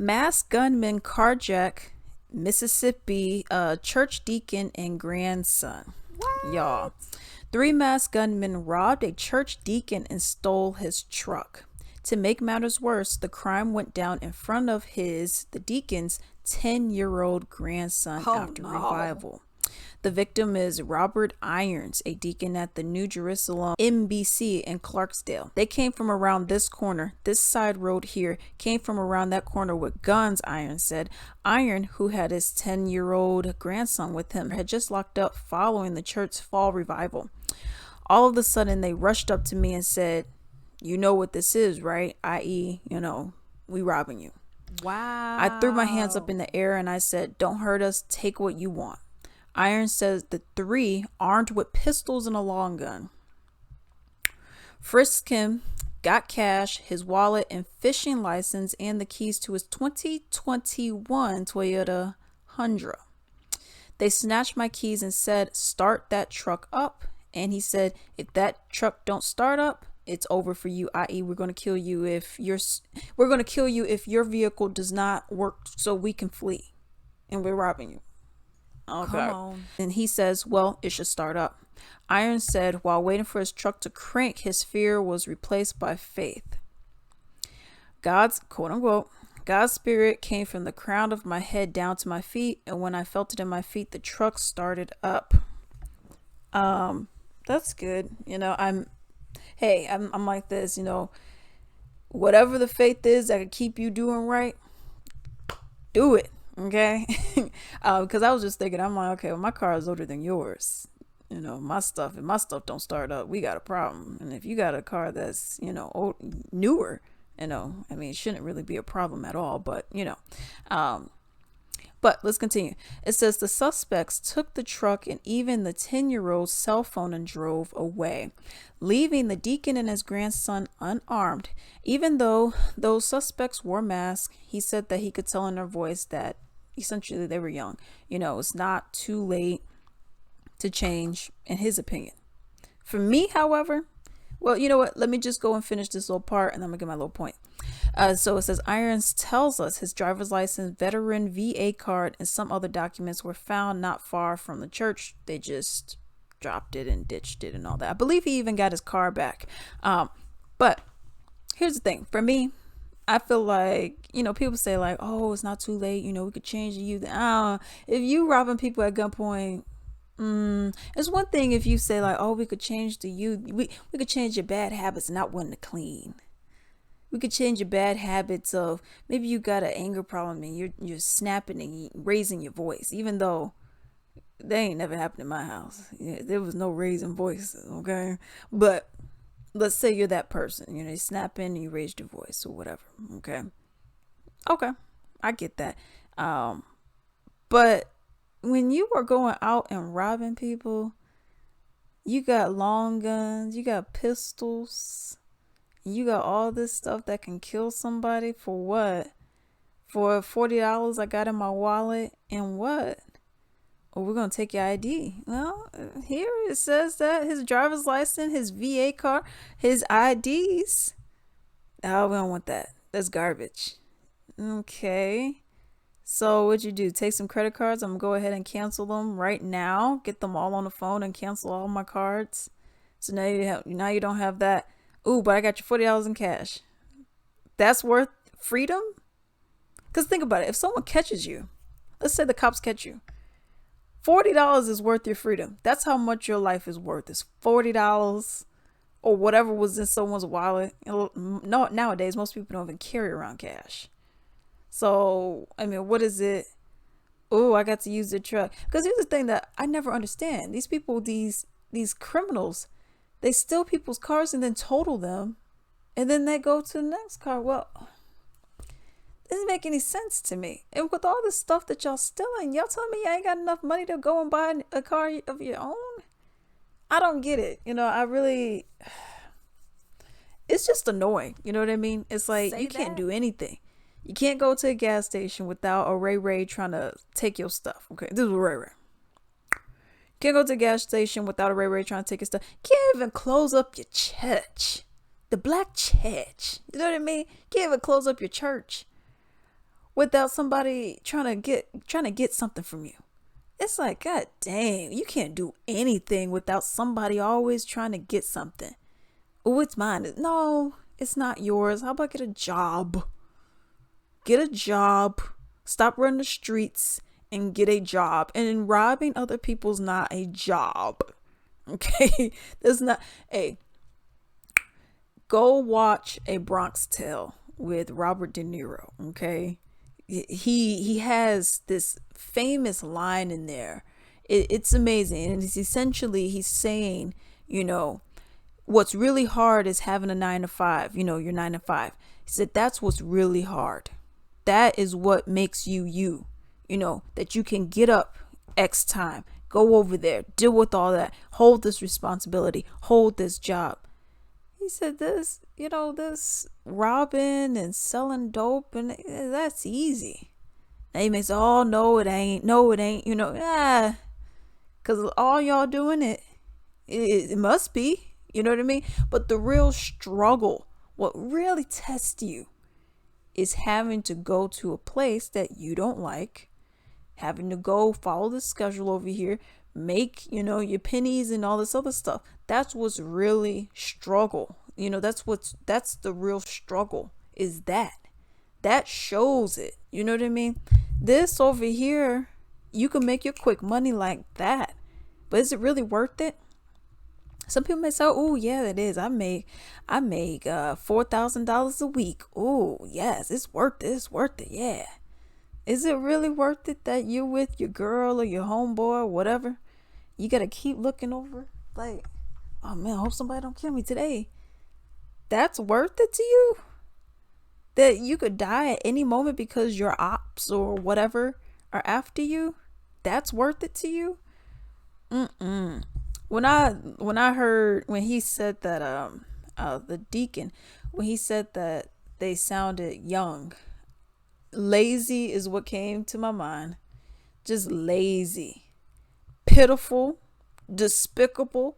Masked gunmen carjack Mississippi church deacon and grandson. Y'all. What? Three masked gunmen robbed a church deacon and stole his truck. To make matters worse, the crime went down in front of the deacon's 10-year-old grandson Oh after no. revival. The victim is Robert Irons, a deacon at the New Jerusalem MBC in Clarksdale. They came from around this corner. This side road here came from around that corner with guns, Irons said. Iron, who had his 10-year-old grandson with him, had just locked up following the church's fall revival. All of a sudden, they rushed up to me and said, "You know what this is, right? I.e., we robbing you." I threw my hands up Wow. in the air and I said, "Don't hurt us. Take what you want." Iron says the three, armed with pistols and a long gun, frisked him, got cash, his wallet, and fishing license, and the keys to his 2021 Toyota Tundra. They snatched my keys and said, "Start that truck up." And he said, "If that truck don't start up, it's over for you. I.e., we're going to kill you if your vehicle does not work, so we can flee, and we're robbing you." Come Okay. on. And he says, "Well, it should start up." Iron said while waiting for his truck to crank, his fear was replaced by faith. God's, quote unquote, God's spirit came from the crown of my head down to my feet, and when I felt it in my feet, the truck started up. That's good. I'm like this, whatever the faith is that could keep you doing right, do it. Okay. Because I was just thinking, I'm like, okay, well, my car is older than yours. If my stuff don't start up, we got a problem. And if you got a car that's, newer, it shouldn't really be a problem at all. But let's continue. It says the suspects took the truck and even the 10-year-old's cell phone and drove away, leaving the deacon and his grandson unarmed. Even though those suspects wore masks, he said that he could tell in their voice that essentially they were young. It's not too late to change, in his opinion. For me, however, well, you know what? Let me just go and finish this little part and then I'm going to get my little point. So it says Irons tells us his driver's license, veteran VA card, and some other documents were found not far from the church. They just dropped it and ditched it and all that. I believe he even got his car back. But here's the thing. For me, I feel like, people say like, oh, it's not too late. We could change the youth. If you robbing people at gunpoint, it's one thing if you say like, oh, we could change the youth. We could change your bad habits and not wanting to clean. We could change your bad habits of maybe you got an anger problem and you're snapping and raising your voice, even though that ain't never happened in my house. There was no raising voices, okay? But let's say you're that person, you snapping and you raised your voice or whatever, okay? Okay, I get that. But when you are going out and robbing people, you got long guns, you got pistols. You got all this stuff that can kill somebody for what? For $40 I got in my wallet and what? Oh, we're going to take your ID. Well, here it says that his driver's license, his VA card, his IDs. Oh, we don't want that. That's garbage. Okay. So what'd you do? Take some credit cards. I'm going to go ahead and cancel them right now. Get them all on the phone and cancel all my cards. So now you don't have that. Ooh, but I got you $40 in cash. That's worth freedom? Because think about it. If someone catches you, let's say the cops catch you, $40 is worth your freedom. That's how much your life is worth. It's $40 or whatever was in someone's wallet. No, nowadays, most people don't even carry around cash. So, what is it? Oh, I got to use the truck. Because here's the thing that I never understand. These people, these criminals, they steal people's cars and then total them, and then they go to the next car. Well, it doesn't make any sense to me. And with all this stuff that y'all stealing, y'all telling me y'all ain't got enough money to go and buy a car of your own? I don't get it. It's just annoying. You know what I mean? It's like Say you can't that. do anything. You can't go to a gas station without a Ray trying to take your stuff. Okay, this is Ray. Can't go to a gas station without a Ray trying to take your stuff. Can't even close up your church. The black church. You know what I mean? Can't even close up your church without somebody trying to get something from you. It's like, God dang, you can't do anything without somebody always trying to get something. Oh, it's mine. No, it's not yours. How about get a job? Get a job. Stop running the streets and get a job. And robbing other people's not a job. Okay? There's not. Hey, go watch A Bronx Tale with Robert De Niro. Okay? He has this famous line in there. It's amazing. And it's essentially, he's saying, you know, what's really hard is having a 9 to 5, your 9 to 5. He said that's what's really hard. That is what makes you you, that you can get up X time, go over there, deal with all that, hold this responsibility, hold this job. He said this robbing and selling dope, and that's easy. Now you may say, oh, no, it ain't, because all y'all doing it must be. You know what I mean? But the real struggle, what really tests you, is having to go to a place that you don't like, having to go follow the schedule over here, make, your pennies and all this other stuff. That's what's really struggle. That's the real struggle, is that shows it. You know what I mean? This over here, you can make your quick money like that, but is it really worth it? Some people may say, "Oh, yeah, it is. I make $4,000 a week. Oh, yes, it's worth it. It's worth it. Yeah." Is it really worth it that you with your girl or your homeboy or whatever? You gotta keep looking over, like, oh man, I hope somebody don't kill me today. That's worth it to you? That you could die at any moment because your ops or whatever are after you? That's worth it to you? Mm-mm. When he said that the Deacon, when he said that they sounded young, lazy is what came to my mind. Just lazy, pitiful, despicable,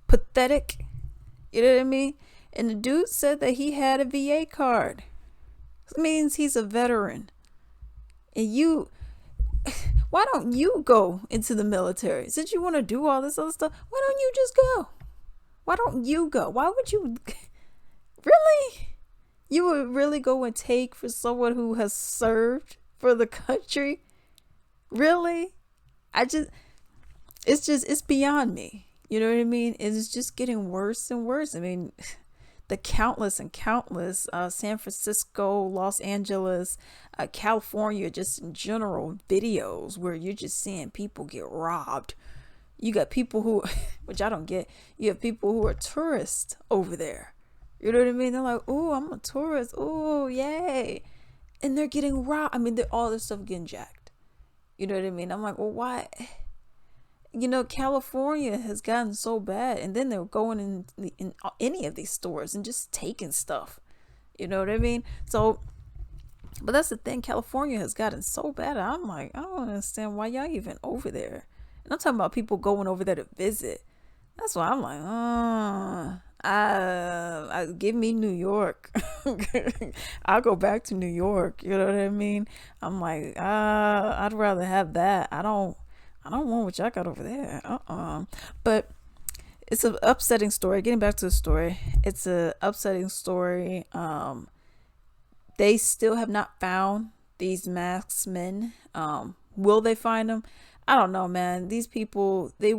pathetic. You know what I mean? And the dude said that he had a VA card. It means he's a veteran. And why don't you go into the military? Since you want to do all this other stuff, why don't you just go? Why don't you go? Why would you? Really? You would really go and take for someone who has served for the country? Really? It's beyond me. You know what I mean? It's just getting worse and worse. I mean, the countless and countless San Francisco, Los Angeles, California, just in general videos where you're just seeing people get robbed. You got people who, which I don't get, you have people who are tourists over there. You know what I mean? They're like, oh, I'm a tourist. Oh, yay. And they're getting robbed. I mean, all this stuff getting jacked. You know what I mean? I'm like, well, why? California has gotten so bad, and then they're going in any of these stores and just taking stuff. You know what I mean? So, but that's the thing. California has gotten so bad. I'm like, I don't understand why y'all even over there. And I'm talking about people going over there to visit. That's why I'm like, I give me New York. I'll go back to New York. You know what I mean? I'm like, I'd rather have that. I don't want what y'all got over there. But it's an upsetting story. Getting back to the story, it's a upsetting story. They still have not found these masked men. Will they find them? I don't know, man. These people, they're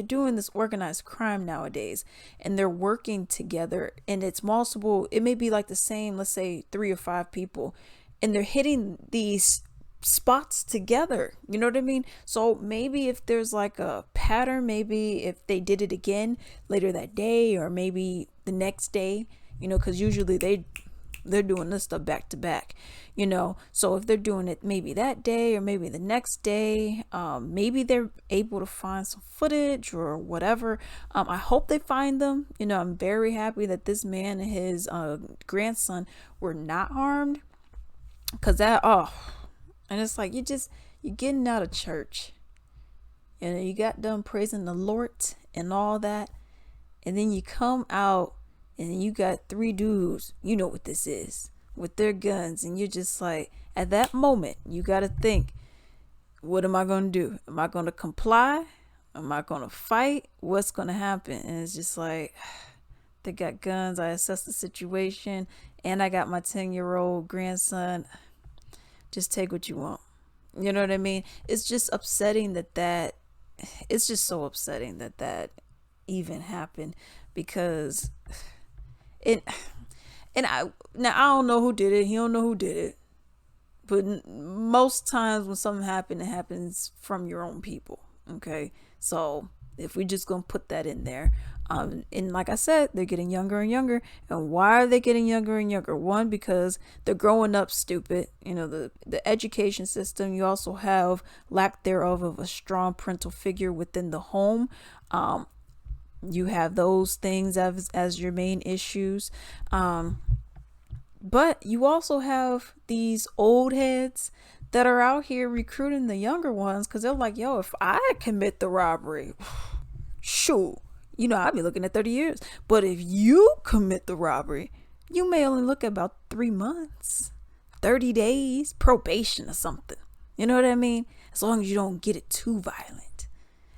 doing this organized crime nowadays, and they're working together, and it's multiple. It may be like the same, let's say 3 or 5 people, and they're hitting these spots together. You know what I mean? So maybe if there's like a pattern, maybe if they did it again later that day, or maybe the next day, because usually they're doing this stuff back to back, so if they're doing it maybe that day or maybe the next day, maybe they're able to find some footage or whatever. I hope they find them. I'm very happy that this man and his grandson were not harmed, because and it's like you're getting out of church, you got done praising the Lord and all that, and then you come out and you got 3 dudes. You know what this is. with their guns, and you're just like, at that moment, you got to think, what am I going to do? Am I going to comply? Am I going to fight? What's going to happen? And it's just like, they got guns. I assess the situation, and I got my 10-year-old grandson. Just take what you want. You know what I mean? It's just upsetting it's just so upsetting that even happened, because it, and I don't know who did it. He don't know who did it. But most times when something happens, it happens from your own people. Okay, so if we just gonna put that in there, and like I said, they're getting younger and younger. And why are they getting younger and younger? One, because they're growing up stupid. You know, the education system. You also have lack thereof of a strong parental figure within the home. You have those things as your main issues. But you also have these old heads that are out here recruiting the younger ones, because they're like, yo, if I commit the robbery, shoot, I'd be looking at 30 years. But if you commit the robbery, you may only look at about 3 months, 30 days, probation or something. You know what I mean? As long as you don't get it too violent.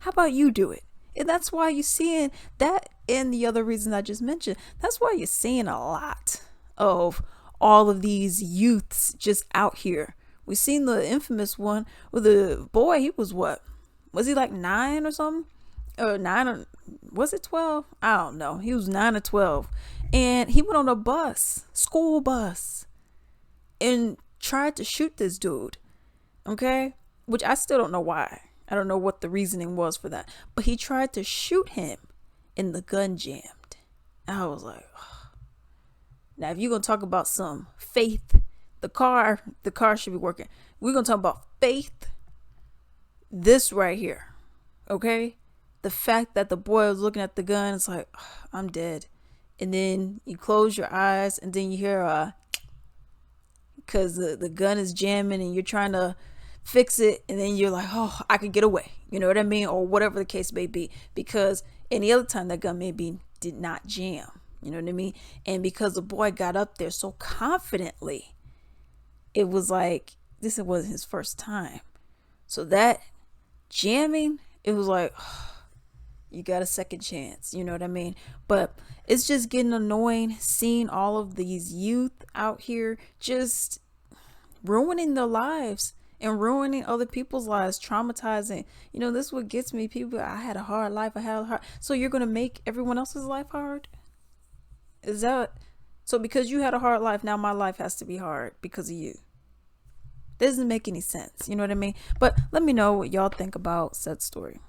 How about you do it? And that's why you're seeing that, and the other reasons I just mentioned. That's why you're seeing a lot of all of these youths just out here. We seen the infamous one with the boy. He was what? Was he like 9 or something? Or 9 or was it 12? I don't know. He was 9 or 12. And he went on a bus, school bus, and tried to shoot this dude. Okay? Which I still don't know why. I don't know what the reasoning was for that. But he tried to shoot him and the gun jammed. I was like, oh. Now if you're gonna talk about some faith, the car should be working. We're gonna talk about faith. This right here. Okay? The fact that the boy was looking at the gun, it's like, oh, I'm dead. And then you close your eyes, and then you hear because the gun is jamming and you're trying to fix it, and then you're like, oh, I could get away. You know what I mean? Or whatever the case may be. Because any other time that gun maybe did not jam. You know what I mean? And because the boy got up there so confidently, it was like, this wasn't his first time. So that jamming, it was like, oh, you got a second chance. You know what I mean? But it's just getting annoying seeing all of these youth out here just ruining their lives and ruining other people's lives, traumatizing. This is what gets me. People, I had a hard life. So you're going to make everyone else's life hard? Is that so? Because you had a hard life, now my life has to be hard because of you. Doesn't make any sense. You know what I mean? But let me know what y'all think about said story.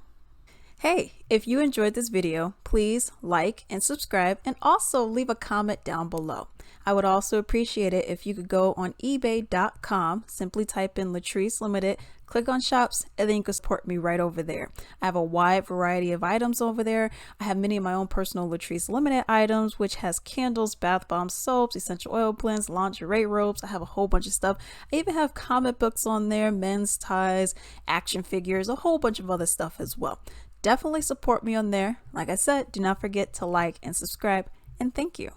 Hey, if you enjoyed this video, please like and subscribe, and also leave a comment down below. I would also appreciate it if you could go on ebay.com, simply type in Latrice Limited, click on shops, and then you can support me right over there. I have a wide variety of items over there. I have many of my own personal Latrice Limited items, which has candles, bath bombs, soaps, essential oil blends, lingerie robes. I have a whole bunch of stuff. I even have comic books on there, men's ties, action figures, a whole bunch of other stuff as well. Definitely support me on there. Like I said, do not forget to like and subscribe, and thank you.